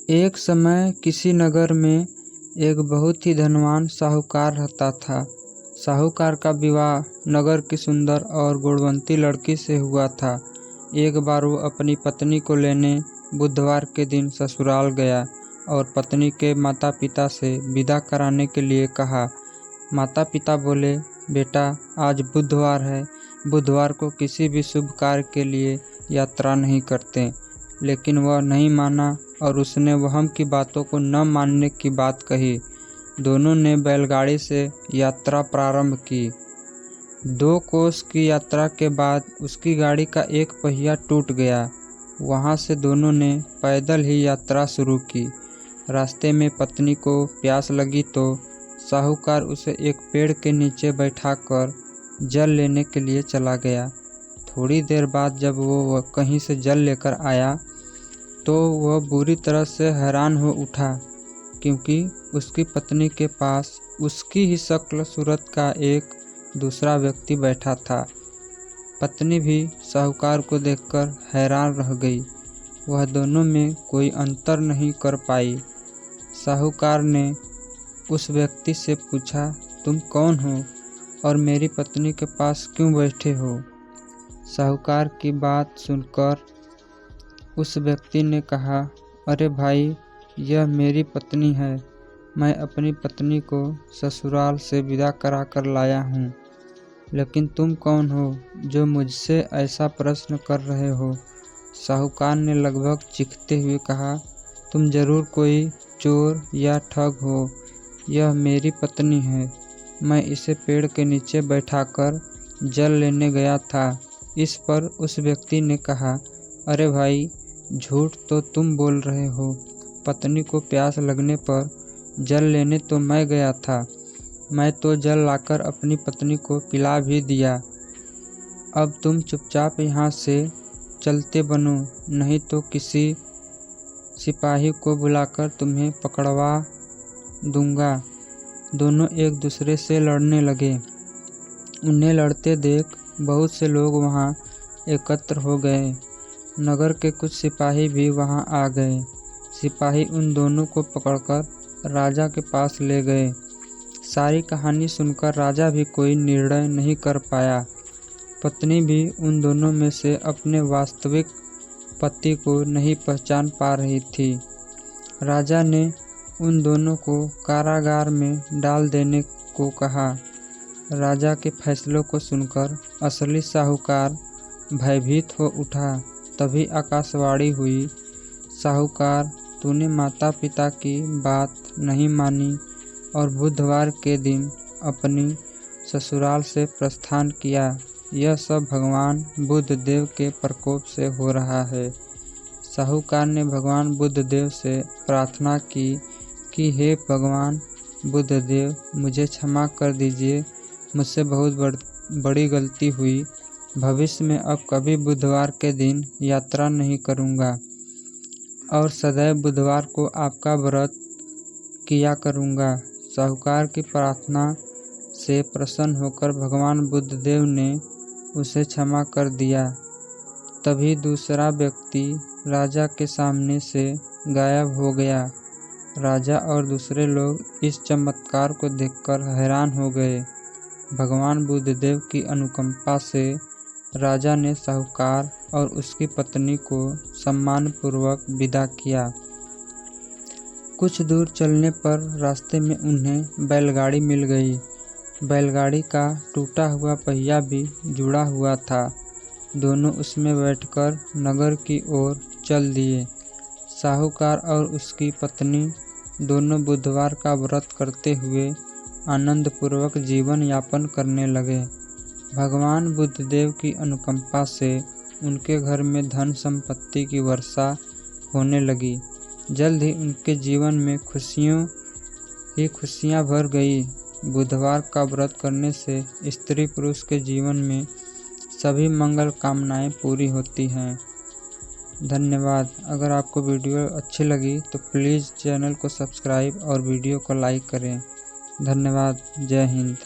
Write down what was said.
एक समय किसी नगर में एक बहुत ही धनवान साहूकार रहता था। साहूकार का विवाह नगर की सुंदर और गुणवंती लड़की से हुआ था। एक बार वो अपनी पत्नी को लेने बुधवार के दिन ससुराल गया और पत्नी के माता पिता से विदा कराने के लिए कहा। माता पिता बोले, बेटा आज बुधवार है, बुधवार को किसी भी शुभ कार्य के लिए यात्रा नहीं करते। लेकिन वह नहीं माना और उसने वहम की बातों को न मानने की बात कही। दोनों ने बैलगाड़ी से यात्रा प्रारंभ की। 2 कोस की यात्रा के बाद उसकी गाड़ी का एक पहिया टूट गया। वहां से दोनों ने पैदल ही यात्रा शुरू की। रास्ते में पत्नी को प्यास लगी तो साहूकार उसे एक पेड़ के नीचे बैठाकर जल लेने के लिए चला गया। थोड़ी देर बाद जब वो कहीं से जल लेकर आया तो वह बुरी तरह से हैरान हो उठा, क्योंकि उसकी पत्नी के पास उसकी ही शक्ल सूरत का एक दूसरा व्यक्ति बैठा था। पत्नी भी साहूकार को देखकर हैरान रह गई। वह दोनों में कोई अंतर नहीं कर पाई। साहूकार ने उस व्यक्ति से पूछा, तुम कौन हो और मेरी पत्नी के पास क्यों बैठे हो? साहूकार की बात सुनकर उस व्यक्ति ने कहा, अरे भाई, यह मेरी पत्नी है। मैं अपनी पत्नी को ससुराल से विदा करा कर लाया हूँ। लेकिन तुम कौन हो जो मुझसे ऐसा प्रश्न कर रहे हो? साहूकार ने लगभग चीखते हुए कहा, तुम जरूर कोई चोर या ठग हो। यह मेरी पत्नी है। मैं इसे पेड़ के नीचे बैठाकर जल लेने गया था। इस पर उस व्यक्ति ने कहा, अरे भाई, झूठ तो तुम बोल रहे हो। पत्नी को प्यास लगने पर जल लेने तो मैं गया था। मैं तो जल लाकर अपनी पत्नी को पिला भी दिया। अब तुम चुपचाप यहाँ से चलते बनो, नहीं तो किसी सिपाही को बुलाकर तुम्हें पकड़वा दूंगा। दोनों एक दूसरे से लड़ने लगे। उन्हें लड़ते देख बहुत से लोग वहां एकत्र हो गए। नगर के कुछ सिपाही भी वहां आ गए। सिपाही उन दोनों को पकड़कर राजा के पास ले गए। सारी कहानी सुनकर राजा भी कोई निर्णय नहीं कर पाया। पत्नी भी उन दोनों में से अपने वास्तविक पति को नहीं पहचान पा रही थी। राजा ने उन दोनों को कारागार में डाल देने को कहा। राजा के फैसलों को सुनकर असली साहूकार भयभीत हो उठा। तभी आकाशवाणी हुई, साहूकार, तूने माता पिता की बात नहीं मानी और बुधवार के दिन अपनी ससुराल से प्रस्थान किया। यह सब भगवान बुद्ध देव के प्रकोप से हो रहा है। साहूकार ने भगवान बुद्ध देव से प्रार्थना की कि हे भगवान बुद्ध देव, मुझे क्षमा कर दीजिए। मुझसे बहुत बड़ी गलती हुई। भविष्य में अब कभी बुधवार के दिन यात्रा नहीं करूंगा और सदैव बुधवार को आपका व्रत किया करूंगा। साहूकार की प्रार्थना से प्रसन्न होकर भगवान बुद्ध देव ने उसे क्षमा कर दिया। तभी दूसरा व्यक्ति राजा के सामने से गायब हो गया। राजा और दूसरे लोग इस चमत्कार को देखकर हैरान हो गए। भगवान बुद्ध देव की अनुकंपा से राजा ने साहूकार और उसकी पत्नी को सम्मानपूर्वक विदा किया। कुछ दूर चलने पर रास्ते में उन्हें बैलगाड़ी मिल गई। बैलगाड़ी का टूटा हुआ पहिया भी जुड़ा हुआ था। दोनों उसमें बैठकर नगर की ओर चल दिए। साहूकार और उसकी पत्नी दोनों बुधवार का व्रत करते हुए आनंदपूर्वक जीवन यापन करने लगे। भगवान बुद्ध देव की अनुकंपा से उनके घर में धन संपत्ति की वर्षा होने लगी। जल्द ही उनके जीवन में खुशियों ही खुशियां भर गई। बुधवार का व्रत करने से स्त्री पुरुष के जीवन में सभी मंगल कामनाएं पूरी होती हैं। धन्यवाद। अगर आपको वीडियो अच्छी लगी तो प्लीज़ चैनल को सब्सक्राइब और वीडियो को लाइक करें। धन्यवाद। जय हिंद।